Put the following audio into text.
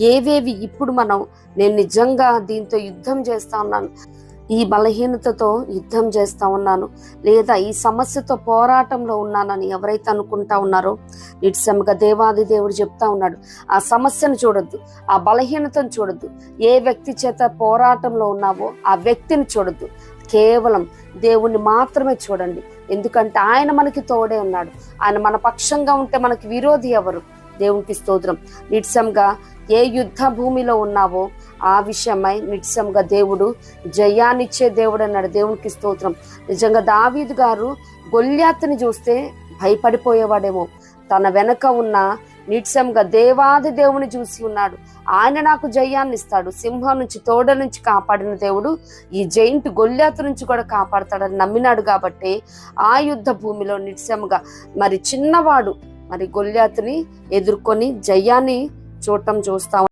ఏవేవి ఇప్పుడు నేను నిజంగా దీంతో యుద్ధం చేస్తా ఉన్నాను, ఈ బలహీనతతో యుద్ధం చేస్తా ఉన్నాను, లేదా ఈ సమస్యతో పోరాటంలో ఉన్నానని ఎవరైతే అనుకుంటా ఉన్నారో నిశ్చయముగా దేవాది దేవుడు చెప్తా ఉన్నాడు, ఆ సమస్యను చూడొద్దు, ఆ బలహీనతను చూడొద్దు, ఏ వ్యక్తి చేత పోరాటంలో ఉన్నావో ఆ వ్యక్తిని చూడొద్దు, కేవలం దేవుణ్ణి మాత్రమే చూడండి. ఎందుకంటే ఆయన మనకి తోడే ఉన్నాడు. ఆయన మన పక్షంగా ఉంటే మనకి విరోధి ఎవరు? దేవునికి స్తోత్రం. నిశ్చయంగా ఏ యుద్ధ భూమిలో ఉన్నావో ఆ విషయమై నిశ్చయంగా దేవుడు జయాన్నిచ్చే దేవుడు అన్నాడు. దేవునికి స్తోత్రం. నిజంగా దావీదు గారు గొల్యాతుని చూస్తే భయపడిపోయేవాడేమో, తన వెనక ఉన్న నిశ్చయంగా దేవాది దేవుని చూసి ఉన్నాడు. ఆయన నాకు జయాన్ని ఇస్తాడు, సింహం నుంచి తోడ నుంచి కాపాడిన దేవుడు ఈ జైంట్ గొల్యాతు నుంచి కూడా కాపాడతాడని నమ్మినాడు. కాబట్టి ఆ యుద్ధ భూమిలో నిశ్చయంగా చిన్నవాడు గొల్యాతుని ఎదుర్కొని జయాన్ని చూస్తాం.